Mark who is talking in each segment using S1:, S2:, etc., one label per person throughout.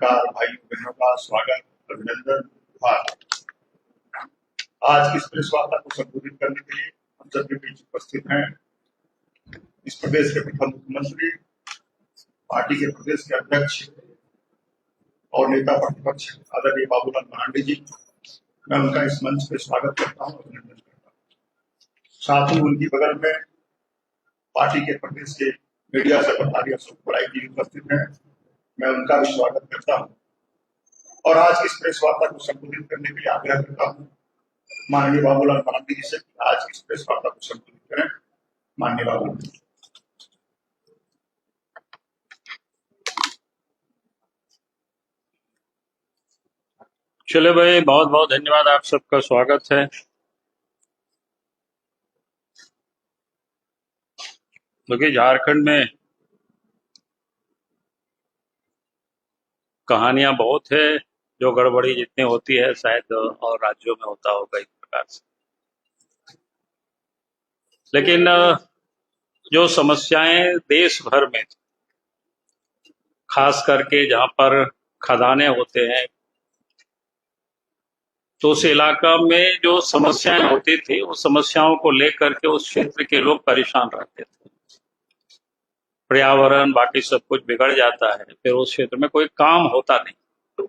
S1: पत्रकार भाइयों बहनों का स्वागत, अभिनंदन, आभार। आज की इस प्रेस वार्ता को संबोधित करने के लिए हम सबके बीच उपस्थित हैं इस प्रदेश के प्रथम मुख्यमंत्री, पार्टी के प्रदेश के अध्यक्ष और नेता प्रतिपक्ष आदरणीय बाबूलाल मरांडी जी। मैं उनका इस मंच पे स्वागत करता हूँ, अभिनंदन करता हूँ। साथ ही उनकी बगल में पार्टी के प्रदेश के मीडिया सेक्रेटरी अशोक बड़ाई जी उपस्थित हैं, मैं उनका भी स्वागत करता हूँ और आज की इस प्रेस वार्ता को संबोधित करने के लिए आग्रह करता हूँ माननीय बाबूलाल मरांडी जी से कि आज की इस प्रेस वार्ता को संबोधित करें। माननीय बाबूलाल।
S2: चले भाई, बहुत बहुत धन्यवाद, आप सबका स्वागत है। क्योंकि झारखंड में कहानियां बहुत है, जो गड़बड़ी जितनी होती है शायद और राज्यों में होता होगा इस प्रकार से। लेकिन जो समस्याएं देश भर में, खास करके जहां पर खदानें होते हैं, तो उस इलाका में जो समस्याएं होती थी, उस समस्याओं को लेकर के उस क्षेत्र के लोग परेशान रहते थे। पर्यावरण बाकी सब कुछ बिगड़ जाता है, फिर उस क्षेत्र में कोई काम होता नहीं।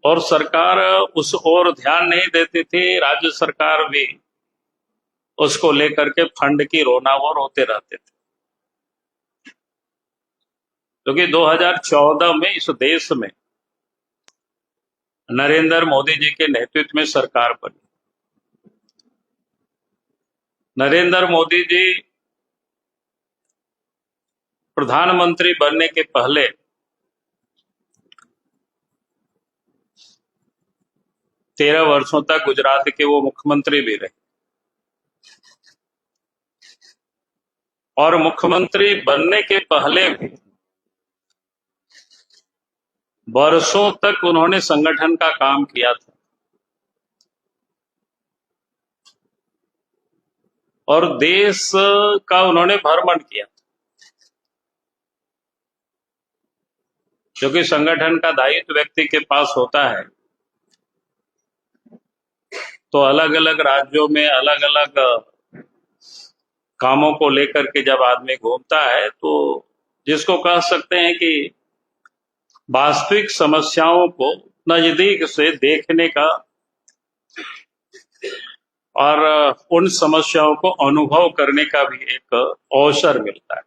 S2: और सरकार उस ओर ध्यान नहीं देती थी, राज्य सरकार भी उसको लेकर के फंड की रोनावर होते रहते थे। क्योंकि 2014 में इस देश में नरेंद्र मोदी जी के नेतृत्व में सरकार बनी। नरेंद्र मोदी जी प्रधानमंत्री बनने के पहले 13 वर्षों तक गुजरात के वो मुख्यमंत्री भी रहे और मुख्यमंत्री बनने के पहले भी वर्षों तक उन्होंने संगठन का काम किया था और देश का उन्होंने भ्रमण किया था। क्योंकि संगठन का दायित्व व्यक्ति के पास होता है, तो अलग अलग राज्यों में अलग अलग कामों को लेकर के जब आदमी घूमता है, तो जिसको कह सकते हैं कि वास्तविक समस्याओं को नजदीक से देखने का और उन समस्याओं को अनुभव करने का भी एक अवसर मिलता है।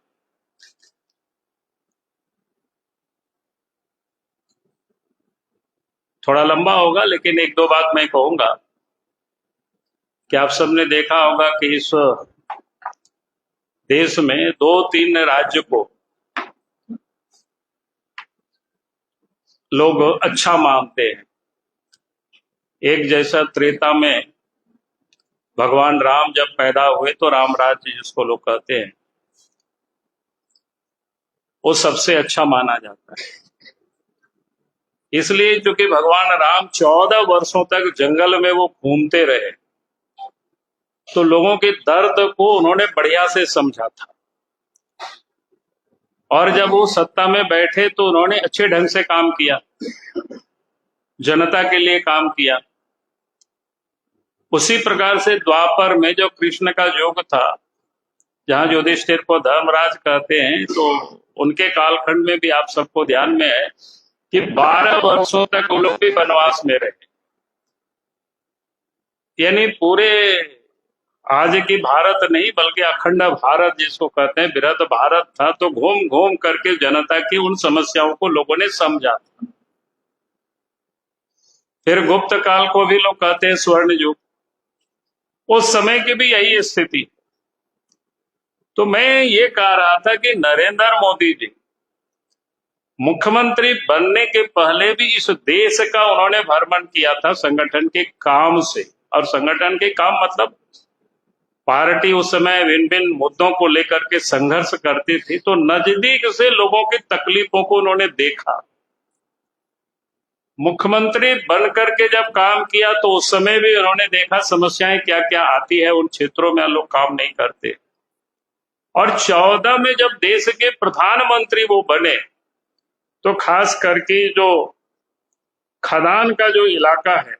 S2: थोड़ा लंबा होगा, लेकिन एक दो बात मैं कहूंगा कि आप सबने देखा होगा कि इस देश में 2-3 राज्य को लोग अच्छा मानते हैं। एक जैसा त्रेता में भगवान राम जब पैदा हुए तो राम राज्य जिसको लोग कहते हैं, वो सबसे अच्छा माना जाता है। इसलिए क्योंकि भगवान राम 14 वर्षों तक जंगल में वो घूमते रहे, तो लोगों के दर्द को उन्होंने बढ़िया से समझा था और जब वो सत्ता में बैठे तो उन्होंने अच्छे ढंग से काम किया, जनता के लिए काम किया। उसी प्रकार से द्वापर में जो कृष्ण का युग था, जहां युधिष्ठिर को धर्मराज कहते हैं, तो उनके कालखंड में भी आप सबको ध्यान में है कि 12 वर्षों तक वो लोग भी वनवास में रहे। यानी पूरे आज की भारत नहीं बल्कि अखंड भारत जिसको कहते हैं, बृहद भारत था, तो घूम घूम करके जनता की उन समस्याओं को लोगों ने समझा था। फिर गुप्त काल को भी लोग कहते हैं स्वर्ण युग, उस समय की भी यही स्थिति। तो मैं ये कह रहा था कि नरेंद्र मोदी जी मुख्यमंत्री बनने के पहले भी इस देश का उन्होंने भ्रमण किया था संगठन के काम से। और संगठन के काम मतलब पार्टी उस समय भिन्न भिन्न मुद्दों को लेकर के संघर्ष करती थी, तो नजदीक से लोगों की तकलीफों को उन्होंने देखा। मुख्यमंत्री बन करके जब काम किया तो उस समय भी उन्होंने देखा समस्याएं क्या क्या आती है उन क्षेत्रों में लोग काम नहीं करते। और 14 में जब देश के प्रधानमंत्री वो बने तो खास करके जो खदान का जो इलाका है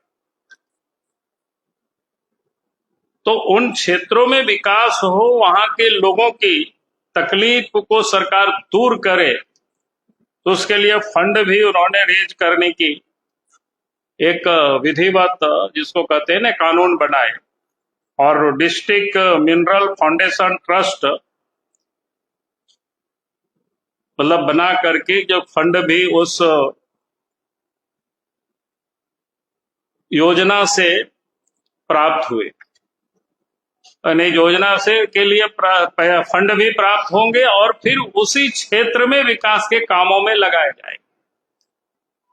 S2: तो उन क्षेत्रों में विकास हो, वहां के लोगों की तकलीफ को सरकार दूर करे, तो उसके लिए फंड भी उन्होंने रेज करने की एक विधिवत, जिसको कहते हैं ना, कानून बनाए। और डिस्ट्रिक्ट मिनरल फाउंडेशन ट्रस्ट मतलब बना करके जो फंड भी उस योजना से प्राप्त हुए, यानी योजना से के लिए फंड भी प्राप्त होंगे और फिर उसी क्षेत्र में विकास के कामों में लगाए जाए,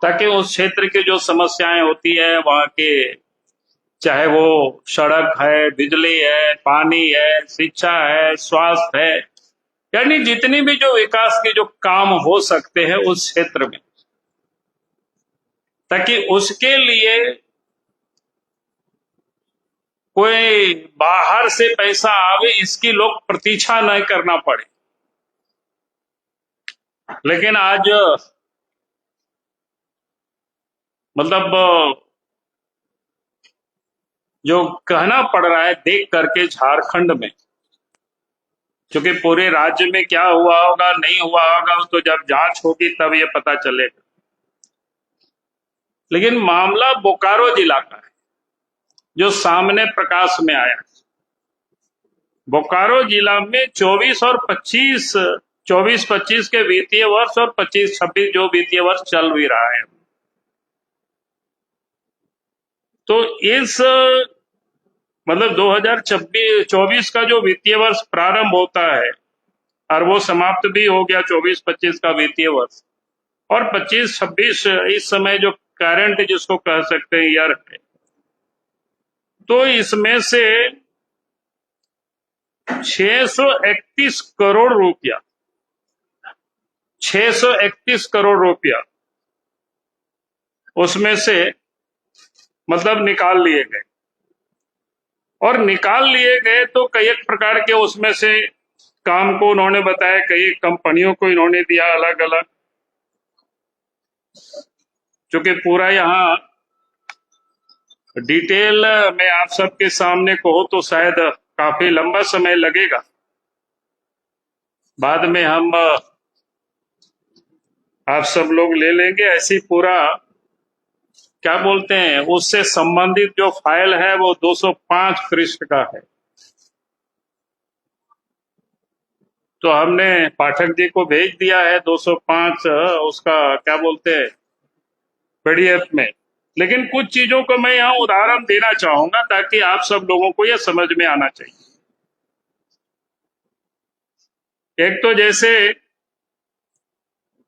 S2: ताकि उस क्षेत्र की जो समस्याएं होती है वहां के, चाहे वो सड़क है, बिजली है, पानी है, शिक्षा है, स्वास्थ्य है, यानी जितनी भी जो विकास के जो काम हो सकते हैं उस क्षेत्र में, ताकि उसके लिए कोई बाहर से पैसा आवे इसकी लोग प्रतीक्षा नहीं करना पड़े। लेकिन आज मतलब जो कहना पड़ रहा है देख करके झारखंड में, क्योंकि पूरे राज्य में क्या हुआ होगा नहीं हुआ होगा तो जब जांच होगी तब ये पता चलेगा, लेकिन मामला बोकारो जिला का है जो सामने प्रकाश में आया। बोकारो जिला में 24 और 25 के वित्तीय वर्ष और 25-26 जो वित्तीय वर्ष चल भी रहा है, तो इस मतलब 2024 का जो वित्तीय वर्ष प्रारंभ होता है और वो समाप्त भी हो गया 24-25 का वित्तीय वर्ष, और 25-26 इस समय जो करंट जिसको कह सकते हैं ईयर है, तो इसमें से 631 करोड़ रुपया 631 करोड़ रुपया उसमें से मतलब निकाल लिए गए, और निकाल लिए गए तो कई एक प्रकार के उसमें से काम को उन्होंने बताया, कई कंपनियों को इन्होंने दिया अलग अलग, क्योंकि पूरा यहाँ डिटेल में आप सबके सामने को हो तो शायद काफी लंबा समय लगेगा। बाद में हम आप सब लोग ले लेंगे, ऐसी पूरा क्या बोलते हैं उससे संबंधित जो फाइल है वो 205 पृष्ठ का है। तो हमने पाठक जी को भेज दिया है 205 उसका क्या बोलते हैं पीडीएफ में, लेकिन कुछ चीजों को मैं यहाँ उदाहरण देना चाहूंगा ताकि आप सब लोगों को यह समझ में आना चाहिए। एक तो जैसे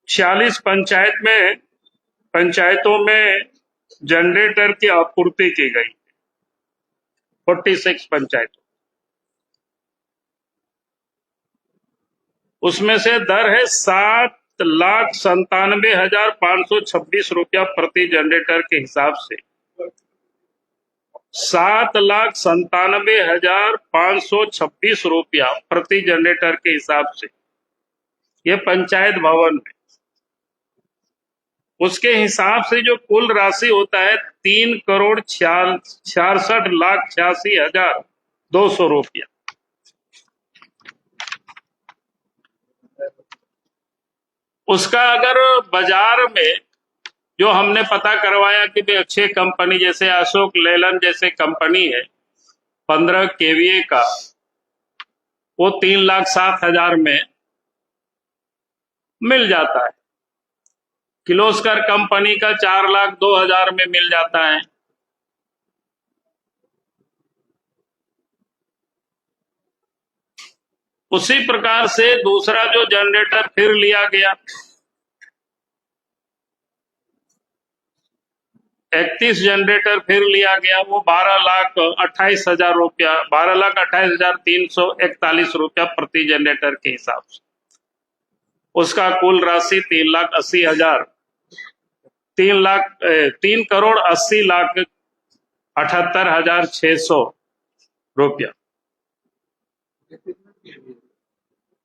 S2: 46 पंचायतों में जनरेटर की आपूर्ति की गई, 46 पंचायतों, उसमें से दर है 7,97,526 रुपया प्रति जनरेटर के हिसाब से, 7,97,526 रुपया प्रति जनरेटर के हिसाब से, ये पंचायत भवन में। उसके हिसाब से जो कुल राशि होता है 3,66,86,200 रुपया। उसका अगर बाजार में जो हमने पता करवाया कि भाई अच्छे कंपनी जैसे अशोक लेलन जैसे कंपनी है 15 केवीए का, वो 3,07,000 में मिल जाता है। किर्लोस्कर कंपनी का 4,02,000 में मिल जाता है। उसी प्रकार से दूसरा जो जनरेटर फिर लिया गया 31 जनरेटर फिर लिया गया, वो 12,28,000 रुपया, 12,28,341 रुपया प्रति जनरेटर के हिसाब से। उसका कुल राशि 3,80,000 3,80,78,600 रुपया।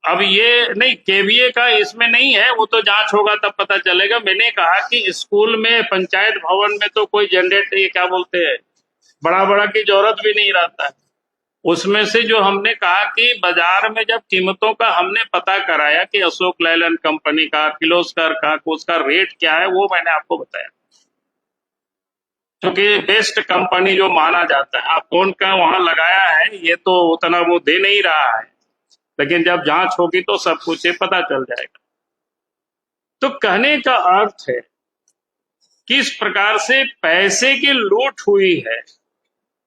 S2: अब ये नहीं, केवीए का इसमें नहीं है, वो तो जांच होगा तब पता चलेगा। मैंने कहा कि स्कूल में, पंचायत भवन में तो कोई जनरेटर, ये क्या बोलते हैं, बड़ा बड़ा की जरूरत भी नहीं रहता है। उसमें से जो हमने कहा कि बाजार में जब कीमतों का हमने पता कराया कि अशोक लैलैंड कंपनी का, किर्लोस्कर का, उसका रेट क्या है, वो मैंने आपको बताया, क्योंकि बेस्ट कंपनी जो माना जाता है। आप कौन का वहां लगाया है ये तो उतना वो दे नहीं रहा है, लेकिन जब जांच होगी तो सब कुछ ये पता चल जाएगा। तो कहने का अर्थ है किस प्रकार से पैसे की लूट हुई है,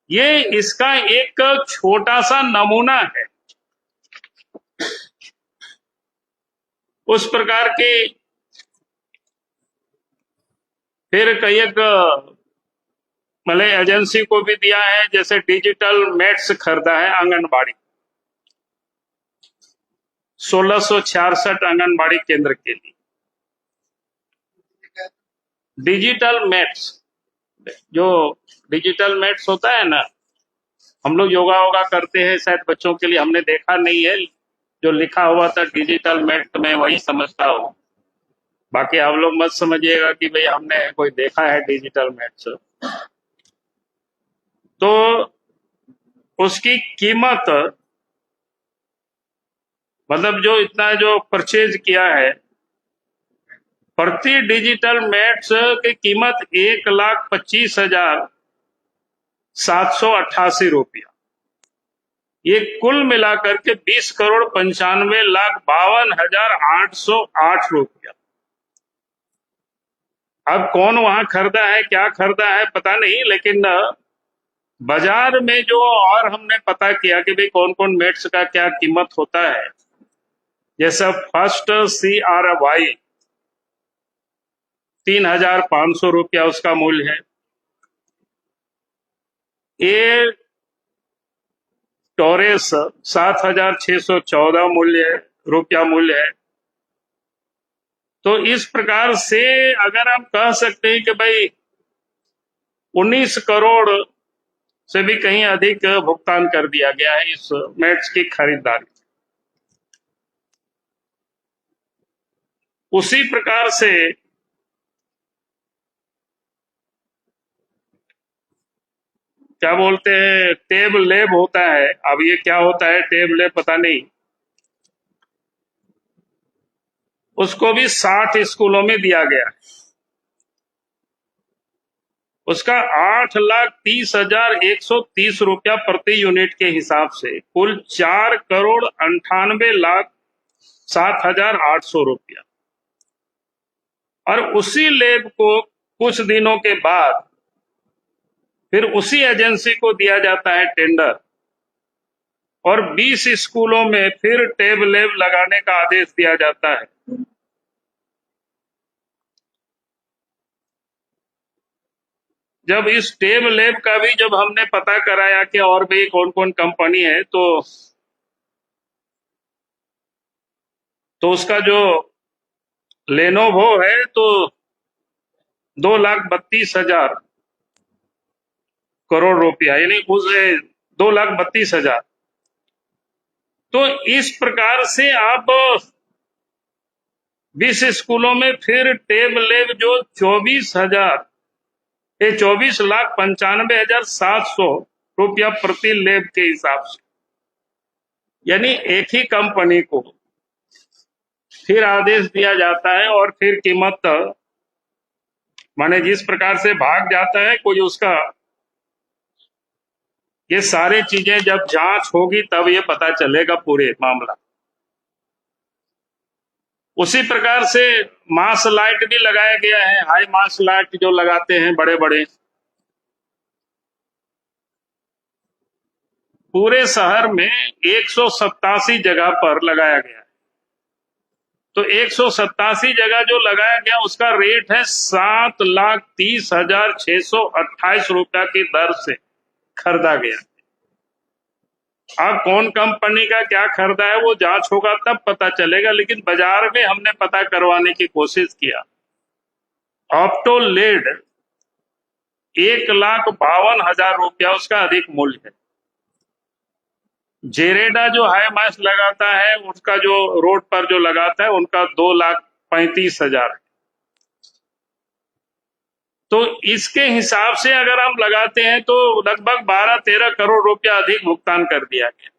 S2: ये इसका एक छोटा सा नमूना है। उस प्रकार की फिर कई एक मतलब एजेंसी को भी दिया है, जैसे डिजिटल मैट्स खरीदा है आंगनबाड़ी, 1666 आंगनबाड़ी केंद्र के लिए डिजिटल मैट्स। जो डिजिटल मैट्स होता है ना, हम लोग योगा वोगा करते हैं, शायद बच्चों के लिए, हमने देखा नहीं है, जो लिखा हुआ था डिजिटल मैट तो मैं वही समझता हूँ। बाकी आप लोग मत समझिएगा कि भाई हमने कोई देखा है डिजिटल मैट्स। तो उसकी कीमत, मतलब जो इतना जो परचेज किया है, प्रति डिजिटल मैट्स की कीमत 1,25,788 रुपया। ये कुल मिलाकर के 20,95,52,808 रुपया। अब कौन वहां खरीदा है, क्या खरीदा है पता नहीं, लेकिन बाजार में जो और हमने पता किया कि भाई कौन कौन मेट्स का क्या कीमत होता है, जैसा फर्स्ट CRY 3,500 रुपया उसका मूल्य है। ए टोरेस 7,614 रुपया मूल्य है। तो इस प्रकार से अगर हम कह सकते हैं कि भाई 19 करोड़ से भी कहीं अधिक भुगतान कर दिया गया है इस मैट्स की खरीदारी। उसी प्रकार से क्या बोलते हैं, टेब लेब होता है। अब ये क्या होता है टेब लेब पता नहीं, उसको भी 60 स्कूलों में दिया गया। उसका 8,30,130 रुपया प्रति यूनिट के हिसाब से कुल 4,98,07,800 रुपया। और उसी लेब को कुछ दिनों के बाद फिर उसी एजेंसी को दिया जाता है टेंडर, और 20 स्कूलों में फिर टेब लेब लगाने का आदेश दिया जाता है। जब इस टेब लेब का भी जब हमने पता कराया कि और भी कौन कौन कंपनी है, तो उसका जो लेनोवो है तो 2,32,000 करोड़ रुपया, यानी उस 2,32,000। तो इस प्रकार से आप 20 स्कूलों में फिर टेब लेब जो 24,95,700 रुपया प्रति लेब के हिसाब से, यानी एक ही कंपनी को फिर आदेश दिया जाता है, और फिर कीमत माने जिस प्रकार से भाग जाता है कोई उसका। ये सारी चीजें जब जांच होगी तब ये पता चलेगा पूरे मामला। उसी प्रकार से मास लाइट भी लगाया गया है, हाई मास लाइट जो लगाते हैं बड़े बड़े, पूरे शहर में 187 जगह पर लगाया गया है। तो 187 जगह जो लगाया गया उसका रेट है 7,30,628 रुपया की दर से खरीदा गया। अब कौन कंपनी का क्या खरीदा है वो जांच होगा तब पता चलेगा, लेकिन बाजार में हमने पता करवाने की कोशिश किया। ऑप्टो लेड 1,52,000 रुपया उसका अधिक मूल्य है। जेरेडा जो हाई मास्ट लगाता है उसका जो रोड पर जो लगाता है उनका 2,35,000 है। तो इसके हिसाब से अगर हम लगाते हैं तो लगभग 12-13 करोड़ रुपया अधिक भुगतान कर दिया गया।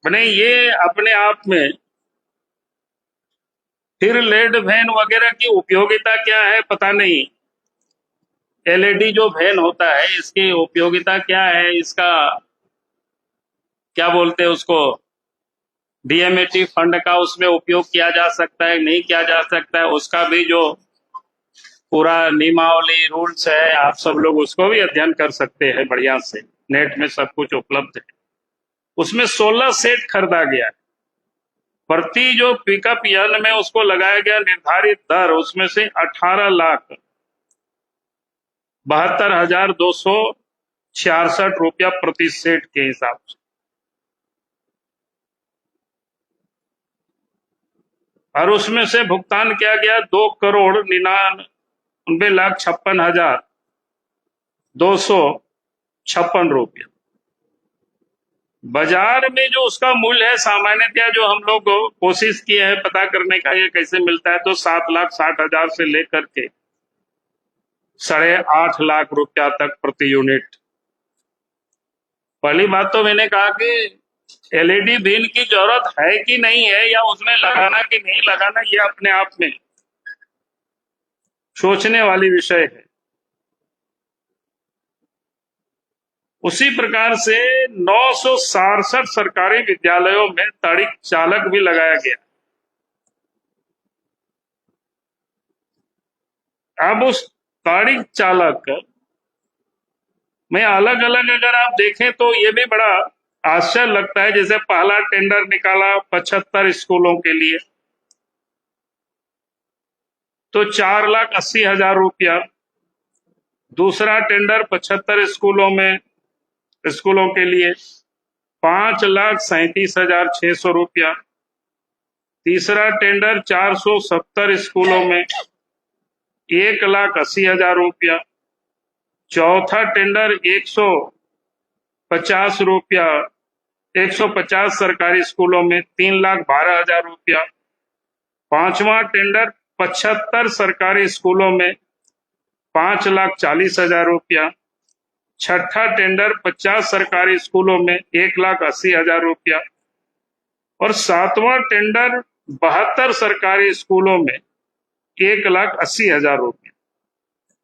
S2: मैंने ये अपने आप में, फिर लेड वैन वगैरह की उपयोगिता क्या है पता नहीं। एलईडी जो वैन होता है इसकी उपयोगिता क्या है, इसका क्या बोलते हैं उसको, डीएमएटी फंड का उसमें उपयोग किया जा सकता है नहीं किया जा सकता है, उसका भी जो पूरा नियमावली रूल्स है आप सब लोग उसको भी अध्ययन कर सकते हैं बढ़िया से, नेट में सब कुछ उपलब्ध है। उसमें 16 सेट खरीदा गया है। प्रति जो पिकअप यन में उसको लगाया गया निर्धारित दर उसमें से 18,72,266 रुपया प्रति सेट के हिसाब से। और उसमें से भुगतान किया गया 2,99,56,256 रुपया। बाजार में जो उसका मूल्य है सामान्यतः जो हम लोग कोशिश किए हैं पता करने का ये कैसे मिलता है, तो 7,60,000 से लेकर के 8.5 लाख रुपया तक प्रति यूनिट। पहली बात तो मैंने कहा कि एलईडी बीन की जरूरत है कि नहीं है, या उसमें लगाना कि नहीं लगाना, ये अपने आप में सोचने वाली विषय है। उसी प्रकार से 967 सरकारी विद्यालयों में ताड़िक चालक भी लगाया गया। अब उस ताड़िक चालक में अलग अलग अगर आप देखें तो ये भी बड़ा आश्चर्य लगता है। जैसे पहला टेंडर निकाला 75 स्कूलों के लिए तो 4,80,000 रुपया। दूसरा टेंडर 75 स्कूलों के लिए 5,37,600 रुपया। तीसरा टेंडर 470 स्कूलों में 1,80,000 रुपया। चौथा टेंडर 150 रुपया 150 सरकारी स्कूलों में 3,12,000 रुपया। पांचवा टेंडर 75 सरकारी स्कूलों में 5,40,000 रुपया। छठा टेंडर 50 सरकारी स्कूलों में 1,80,000 रुपया। और सातवां टेंडर 72 सरकारी स्कूलों में 1,80,000 रुपया।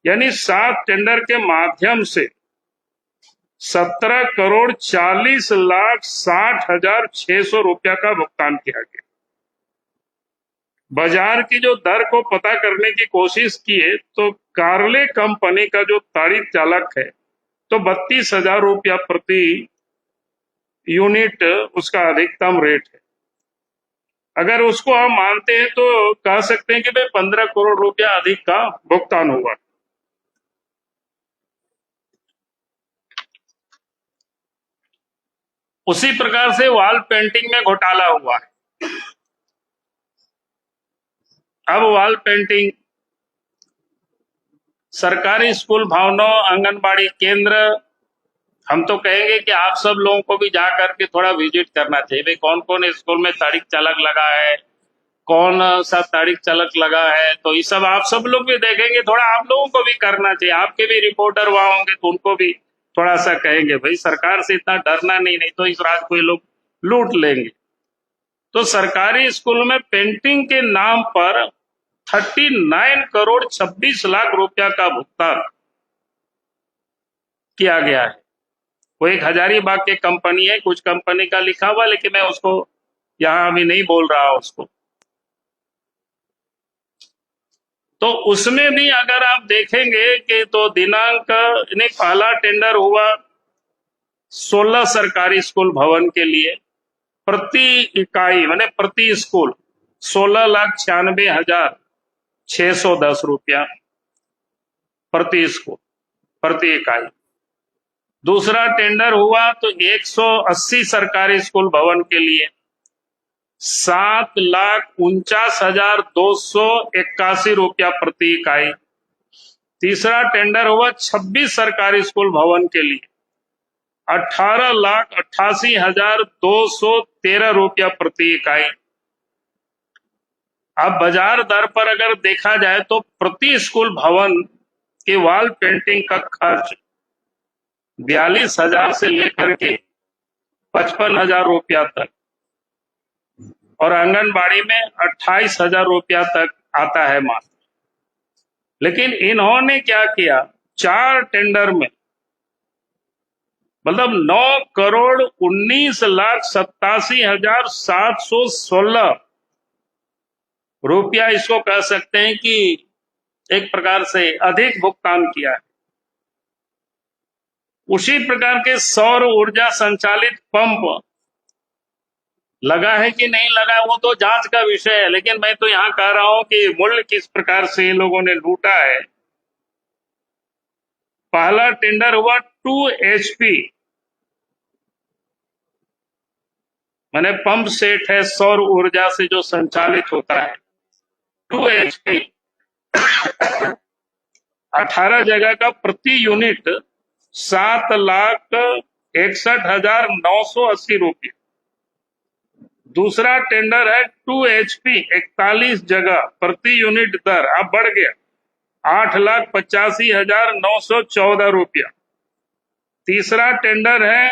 S2: यानी 7 टेंडर के माध्यम से 17,40,60,600 रुपया का भुगतान किया गया। बाजार की जो दर को पता करने की कोशिश किए तो कार्ले कंपनी का जो ताड़िक चालक है तो 32,000 रुपया प्रति यूनिट उसका अधिकतम रेट है। अगर उसको हम मानते हैं तो कह सकते हैं कि भाई 15 करोड़ रुपया अधिक का भुगतान हुआ। उसी प्रकार से वॉल पेंटिंग में घोटाला हुआ है। अब वॉल पेंटिंग सरकारी स्कूल भवनों, आंगनबाड़ी केंद्र, हम तो कहेंगे कि आप सब लोगों को भी जा करके थोड़ा विजिट करना चाहिए। भाई कौन कौन स्कूल में ताड़िक चालक लगा है, कौन सा ताड़िक चालक लगा है, तो ये सब आप सब लोग भी देखेंगे। थोड़ा आप लोगों को भी करना चाहिए। आपके भी रिपोर्टर वहां होंगे तो उनको भी थोड़ा सा कहेंगे भाई सरकार से इतना डरना नहीं तो इस रात को ये लोग लूट लेंगे। तो सरकारी स्कूल में पेंटिंग के नाम पर 39 करोड़ 26 लाख रुपया का भुगतान किया गया है। वो एक हजारीबाग की कंपनी है, कुछ कंपनी का लिखा हुआ, लेकिन मैं उसको यहां अभी नहीं बोल रहा उसको। तो उसमें भी अगर आप देखेंगे कि तो दिनांक नहीं, पहला टेंडर हुआ 16 सरकारी स्कूल भवन के लिए, प्रति इकाई माने प्रति स्कूल 16,96,610 रुपया प्रति स्कूल प्रति इकाई। दूसरा टेंडर हुआ तो 180 सरकारी स्कूल भवन के लिए 7,49,281 रुपया प्रति इकाई। तीसरा टेंडर हुआ 26 सरकारी स्कूल भवन के लिए 18,88,213 रुपया प्रति इकाई। अब बाजार दर पर अगर देखा जाए तो प्रति स्कूल भवन के वॉल पेंटिंग का खर्च 42,000 से लेकर के 55,000 रुपया तक और आंगनबाड़ी में 28,000 रुपया तक आता है मात्र। लेकिन इन्होंने क्या किया, 4 टेंडर में मतलब 9,19,87,716 रुपया, इसको कह सकते हैं कि एक प्रकार से अधिक भुगतान किया है। उसी प्रकार के सौर ऊर्जा संचालित पंप लगा है कि नहीं लगा वो तो जांच का विषय है, लेकिन मैं तो यहां कह रहा हूं कि मूल्य किस प्रकार से ये लोगों ने लूटा है। पहला टेंडर हुआ 2 HP, माने पंप सेट है सौर ऊर्जा से जो संचालित होता है, 2 HP 18 जगह का प्रति यूनिट 7,61,980 रुपये। दूसरा टेंडर है 2 HP 41 जगह प्रति यूनिट दर, अब बढ़ गया 8,85,914 रुपया। तीसरा टेंडर है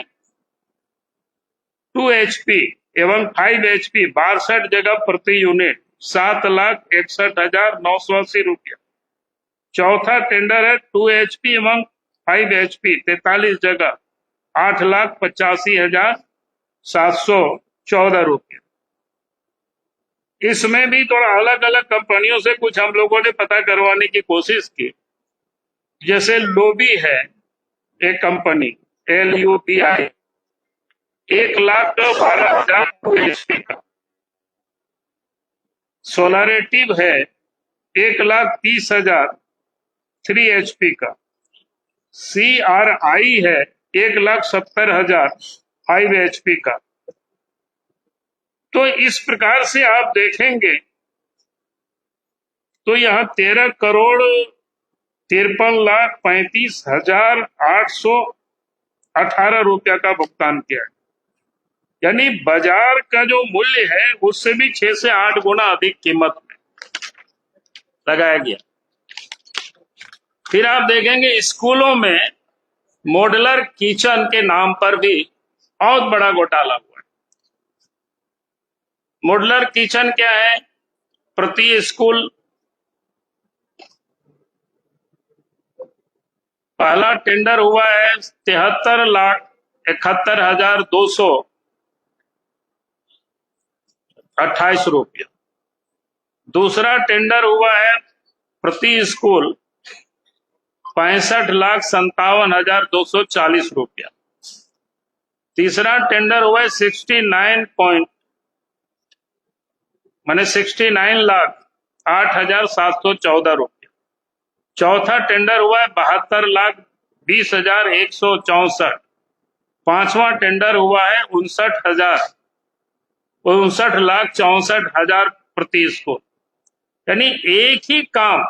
S2: 2 HP एवं 5 HP 62 जगह प्रति यूनिट 7,61,980 रुपया। चौथा टेंडर है 2 HP एवं 5 HP 43 जगह 8,85,714 रुपये। इसमें भी थोड़ा अलग अलग कंपनियों से कुछ हम लोगों ने पता करवाने की कोशिश की। जैसे लोबी है एक कंपनी, LUBI, 1,12,000 2 HP का। सोलारेटिव है 1,30,000 3 HP का। CRI है 1,70,000 5 HP का। तो इस प्रकार से आप देखेंगे तो यहाँ 13,53,35,818 रुपया का भुगतान किया है। यानी बाजार का जो मूल्य है उससे भी 6 से 8 गुना अधिक कीमत में लगाया गया। फिर आप देखेंगे स्कूलों में मॉड्यूलर किचन के नाम पर भी बहुत बड़ा घोटाला हुआ है। मॉड्यूलर किचन क्या है, प्रति स्कूल पहला टेंडर हुआ है 73,71,228 रुपया। दूसरा टेंडर हुआ है प्रति स्कूल 65,57,240 रुपया। तीसरा टेंडर हुआ है 69,08,714 रुपया। चौथा टेंडर हुआ है 72,20,164। पांचवा टेंडर हुआ है 59,64,000 प्रति स्कूल। यानी एक ही काम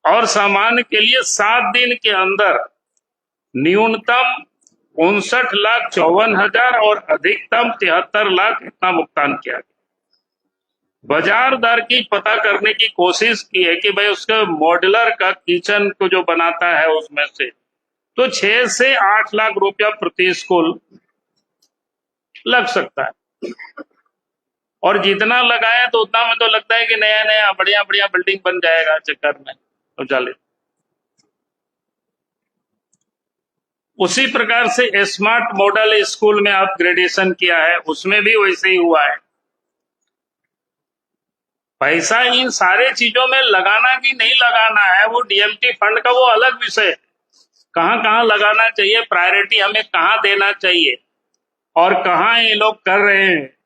S2: और सामान्य के लिए 7 दिन के अंदर न्यूनतम 59,54,000 और अधिकतम 73,00,000 इतना भुगतान किया गया। बाजार दर की पता करने की कोशिश की है कि भाई उसका मॉड्यूलर का किचन को जो बनाता है उसमें से तो 6 से 8 लाख रुपया प्रति स्कूल लग सकता है। और जितना लगाए तो उतना में तो लगता है कि नया नया बढ़िया बढ़िया बिल्डिंग बन जाएगा चक्कर में तो चले। उसी प्रकार से स्मार्ट मॉडल स्कूल में अपग्रेडेशन किया है, उसमें भी वैसे ही हुआ है। पैसा इन सारे चीजों में लगाना कि नहीं लगाना है वो DMT फंड का वो अलग विषय है। कहां कहां लगाना चाहिए, प्रायोरिटी हमें कहां देना चाहिए और कहां ये लोग कर रहे हैं।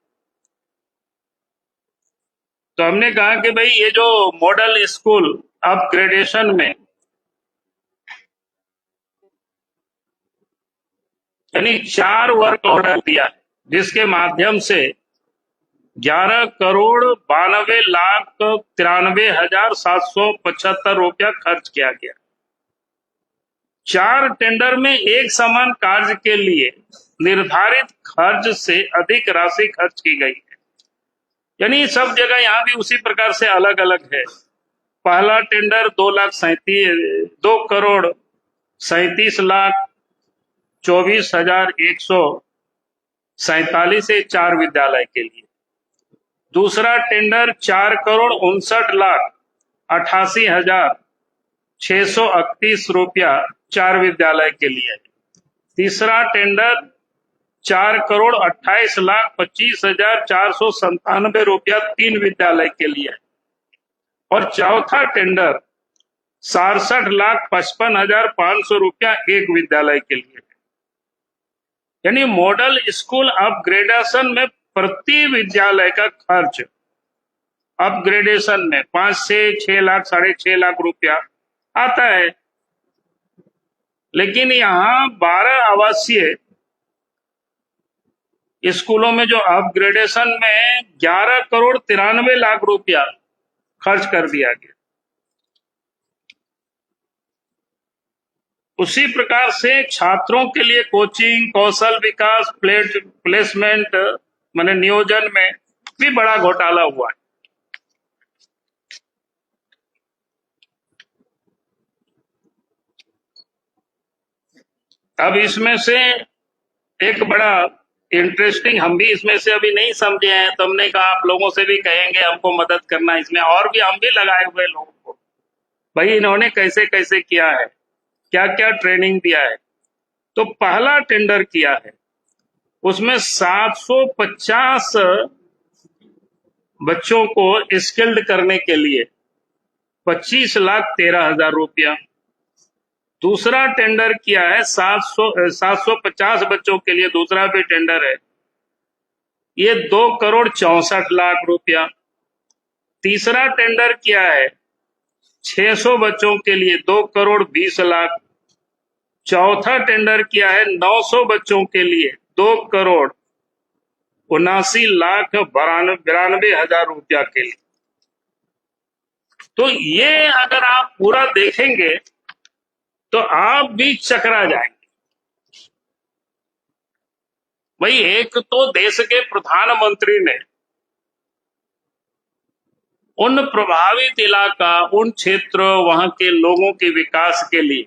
S2: तो हमने कहा कि भाई ये जो मॉडल स्कूल अपग्रेडेशन में यानी 4 वर्क ऑर्डर दिया है। जिसके माध्यम से 11,92,93,775 रुपया खर्च किया गया। 4 टेंडर में एक समान कार्य के लिए निर्धारित खर्च से अधिक राशि खर्च की गई है। यानी सब जगह यहाँ भी उसी प्रकार से अलग अलग है। पहला टेंडर 2,37,24,147 से 4 विद्यालय के लिए। दूसरा टेंडर 4,59,88,638 रुपया 4 विद्यालय के लिए। तीसरा टेंडर 4,28,25,497 रुपया 3 विद्यालय के लिए। और चौथा टेंडर 66,55,500 रुपया 1 विद्यालय के लिए। यानी मॉडल स्कूल अपग्रेडेशन में प्रति विद्यालय का खर्च अपग्रेडेशन में 5 से 6 लाख 6.5 लाख रुपया आता है। लेकिन यहाँ 12 आवासीय स्कूलों में जो अपग्रेडेशन में 11,93,00,000 रुपया खर्च कर दिया गया। उसी प्रकार से छात्रों के लिए कोचिंग, कौशल विकास, प्लेसमेंट माने नियोजन में भी बड़ा घोटाला हुआ है। अब इसमें से एक बड़ा इंटरेस्टिंग, हम भी इसमें से अभी नहीं समझे हैं, तो हमने कहा आप लोगों से भी कहेंगे हमको मदद करना इसमें, और भी हम भी लगाए हुए लोगों को, भाई इन्होंने कैसे कैसे किया है, क्या क्या ट्रेनिंग दिया है। तो पहला टेंडर किया है, उसमें 750 बच्चों को स्किल्ड करने के लिए 25,13,000 रुपया। दूसरा टेंडर किया है 750 बच्चों के लिए, दूसरा भी टेंडर है, ये 2,64,00,000 रुपया। तीसरा टेंडर किया है 600 बच्चों के लिए 2,20,00,000। चौथा टेंडर किया है 900 बच्चों के लिए 2,79,92,000 रुपया के लिए। तो ये अगर आप पूरा देखेंगे तो आप भी चकरा जाएंगे। भाई एक तो देश के प्रधानमंत्री ने उन प्रभावित इलाका, उन क्षेत्र, वहां के लोगों के विकास के लिए,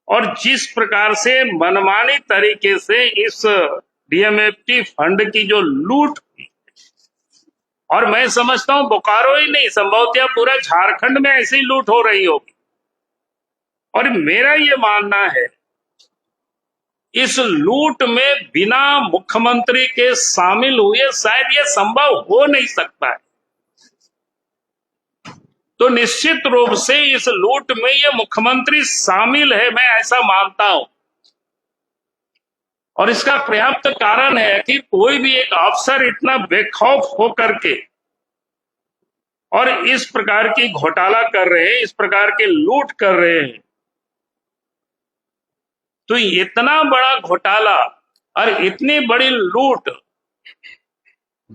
S2: और जिस प्रकार से मनमानी तरीके से इस डीएमएफटी फंड की जो लूट हुई, और मैं समझता हूं बोकारो ही नहीं, संभवतः पूरा झारखंड में ऐसी लूट हो रही होगी। और मेरा ये मानना है इस लूट में बिना मुख्यमंत्री के शामिल हुए शायद ये संभव हो नहीं सकता है। तो निश्चित रूप से इस लूट में ये मुख्यमंत्री शामिल है, मैं ऐसा मानता हूं। और इसका पर्याप्त कारण है कि कोई भी एक अफसर इतना बेखौफ होकर के और इस प्रकार की घोटाला कर रहे हैं, इस प्रकार के लूट कर रहे हैं, तो इतना बड़ा घोटाला और इतनी बड़ी लूट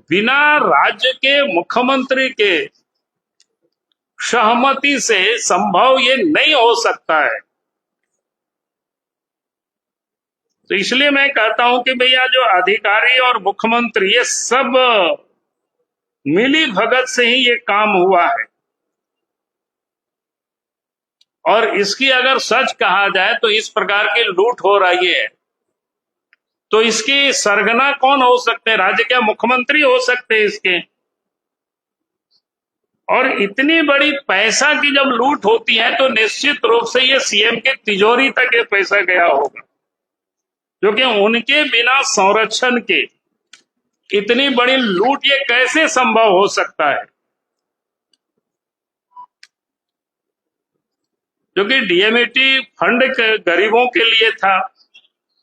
S2: बिना राज्य के मुख्यमंत्री के सहमति से संभव ये नहीं हो सकता है। तो इसलिए मैं कहता हूं कि भैया जो अधिकारी और मुख्यमंत्री ये सब मिली भगत से ही ये काम हुआ है। और इसकी अगर सच कहा जाए तो इस प्रकार की लूट हो रही है तो इसकी सरगना कौन हो सकते हैं? राज्य के मुख्यमंत्री हो सकते हैं इसके। और इतनी बड़ी पैसा की जब लूट होती है तो निश्चित रूप से ये सीएम के तिजोरी तक ये पैसा गया होगा, क्योंकि उनके बिना संरक्षण के इतनी बड़ी लूट ये कैसे संभव हो सकता है। क्योंकि डीएमईटी फंड गरीबों के लिए था,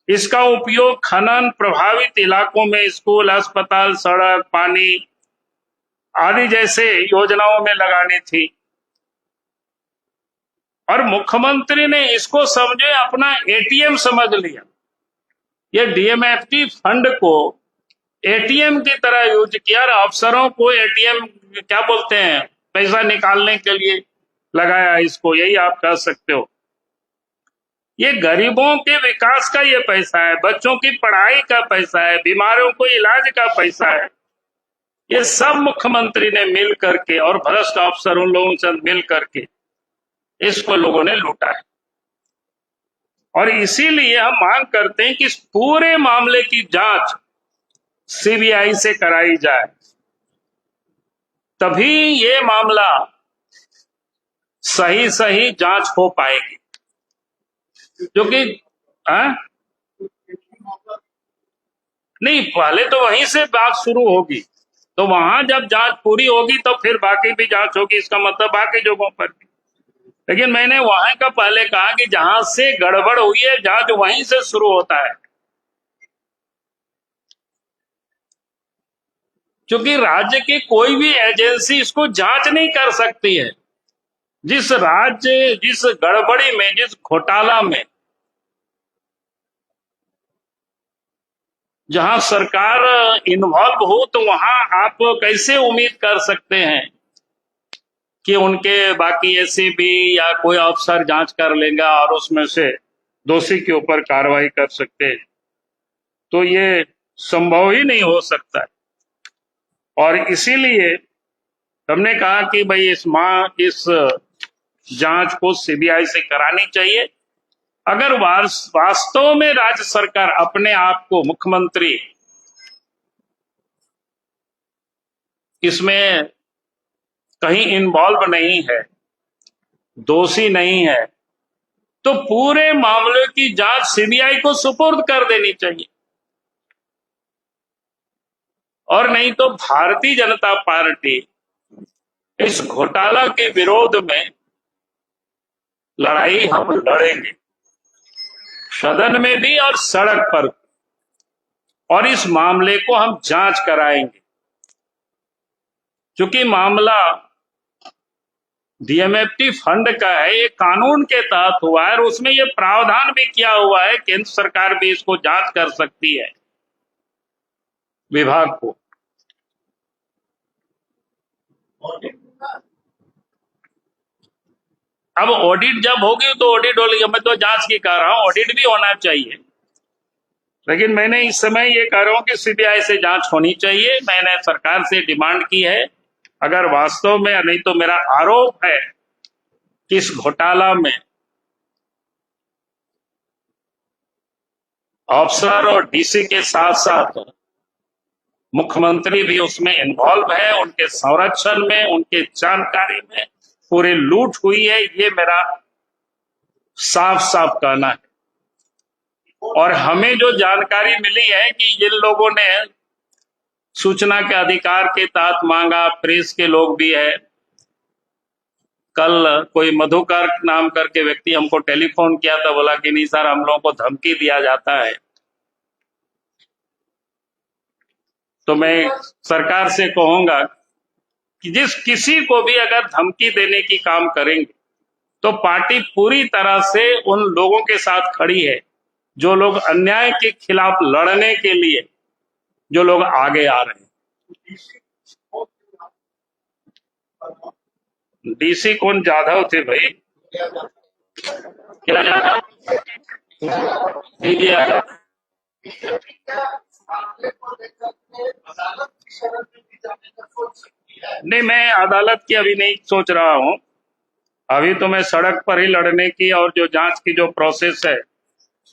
S2: इसका उपयोग खनन प्रभावित इलाकों में स्कूल, अस्पताल, सड़क, पानी आदि जैसे योजनाओं में लगानी थी। और मुख्यमंत्री ने इसको समझे अपना एटीएम समझ लिया ये डीएमएफटी फंड को एटीएम की तरह यूज किया और अफसरों को एटीएम क्या बोलते हैं पैसा निकालने के लिए लगाया। इसको यही आप कह सकते हो। ये गरीबों के विकास का ये पैसा है, बच्चों की पढ़ाई का पैसा है, बीमारों को इलाज का पैसा है। ये सब मुख्यमंत्री ने मिल करके और भ्रष्ट अफसरों लोगों से मिल करके इसको लोगों ने लूटा है। और इसीलिए हम मांग करते हैं कि इस पूरे मामले की जांच सीबीआई से कराई जाए, तभी ये मामला सही सही जांच हो पाएगी। क्योंकि नहीं, पहले तो वहीं से बात शुरू होगी, तो वहां जब जांच पूरी होगी तो फिर बाकी भी जांच होगी, इसका मतलब बाकी जगहों पर भी। लेकिन मैंने वहां का पहले कहा कि जहां से गड़बड़ हुई है जांच वहीं से शुरू होता है। क्योंकि राज्य की कोई भी एजेंसी इसको जांच नहीं कर सकती है। जिस राज्य, जिस गड़बड़ी में, जिस घोटाला में जहां सरकार इन्वॉल्व हो, तो वहां आप कैसे उम्मीद कर सकते हैं कि उनके बाकी एसीबी या कोई अफसर जांच कर लेगा और उसमें से दोषी के ऊपर कार्रवाई कर सकते हैं? तो ये संभव ही नहीं हो सकता है। और इसीलिए हमने कहा कि भाई इस जांच को सीबीआई से करानी चाहिए। अगर वास्तव में राज्य सरकार अपने आप को, मुख्यमंत्री इसमें कहीं इन्वॉल्व नहीं है, दोषी नहीं है, तो पूरे मामले की जांच सीबीआई को सुपुर्द कर देनी चाहिए। और नहीं तो भारतीय जनता पार्टी इस घोटाला के विरोध में लड़ाई हम लड़ेंगे, सदन में भी और सड़क पर, और इस मामले को हम जांच कराएंगे। क्योंकि मामला डीएमएफटी फंड का है, ये कानून के तहत हुआ है और उसमें ये प्रावधान भी किया हुआ है, केंद्र सरकार भी इसको जांच कर सकती है विभाग को। अब ऑडिट जब होगी तो ऑडिट होगी, मैं तो जांच की कह रहा हूं, ऑडिट भी होना चाहिए। लेकिन मैंने इस समय ये कह रहा हूं कि सीबीआई से जांच होनी चाहिए। मैंने सरकार से डिमांड की है, अगर वास्तव में, नहीं तो मेरा आरोप है कि इस घोटाला में अफसर और डीसी के साथ साथ मुख्यमंत्री भी उसमें इन्वॉल्व है, उनके संरक्षण में, उनके जानकारी में पूरी लूट हुई है, ये मेरा साफ साफ कहना है। और हमें जो जानकारी मिली है कि जिन लोगों ने सूचना के अधिकार के तहत मांगा, प्रेस के लोग भी है। कल कोई मधुकर नाम करके व्यक्ति हमको टेलीफोन किया था, बोला कि नहीं सर, हम लोगों को धमकी दिया जाता है। तो मैं सरकार से कहूंगा कि किसी को भी अगर धमकी देने की काम करेंगे तो पार्टी पूरी तरह से उन लोगों के साथ खड़ी है जो लोग अन्याय के खिलाफ लड़ने के लिए, जो लोग आगे आ रहे हैं। डीसी कौन? जाधव थे भाई। क्या जाधव? नहीं, मैं अदालत की अभी नहीं सोच रहा हूं। अभी तो मैं सड़क पर ही लड़ने की और जो जांच की जो प्रोसेस है,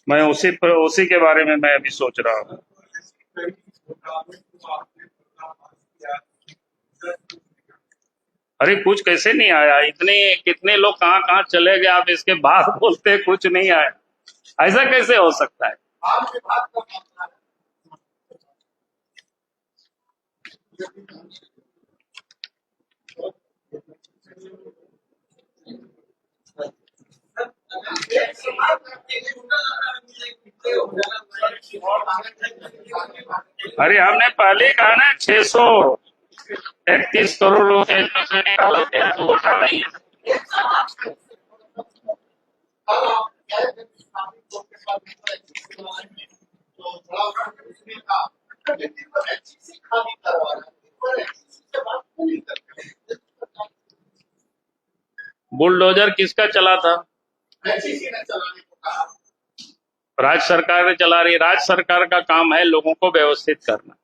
S2: मैं उसी के बारे में मैं अभी सोच रहा हूं। अरे कुछ कैसे नहीं आया? इतने कितने लोग कहां कहां चले गए, आप इसके बाद बोलते कुछ नहीं आया। ऐसा कैसे हो सकता है? अरे हमने पहले कहा ना, 631 करोड़ रुपए से निकालते हैं तो उठा नहीं है। बुलडोजर किसका चला था?
S1: HEC ने चलाने को कहा।
S2: राज्य सरकार ने चला रही। राज्य सरकार का काम है लोगों को व्यवस्थित करना।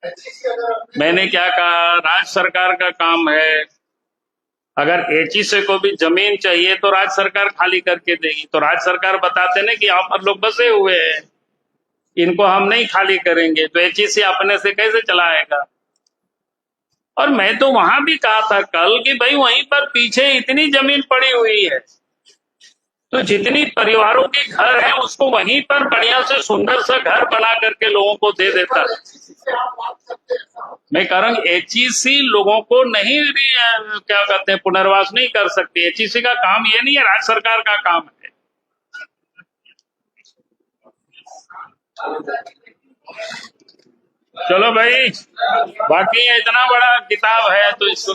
S1: HEC अगर
S2: मैंने क्या कहा? राज्य सरकार का काम है। अगर HEC को भी जमीन चाहिए तो राज्य सरकार खाली करके देगी। तो राज्य सरकार बताते ना कि यहाँ पर लोग बसे हुए हैं, इनको हम नहीं खाली करेंगे, तो HEC अपने से कैसे चलाएगा? और मैं तो वहां भी कहा था कल कि भाई वहीं पर पीछे इतनी जमीन पड़ी हुई है, तो जितनी परिवारों के घर है उसको वहीं पर बढ़िया से सुंदर सा घर बना करके लोगों को दे देता। मैं कह रहा हूँ HEC लोगों को नहीं क्या कहते हैं पुनर्वास नहीं कर सकती। HEC का काम ये नहीं है, राज्य सरकार का काम है। चलो भाई, बाकी इतना बड़ा किताब है तो इसको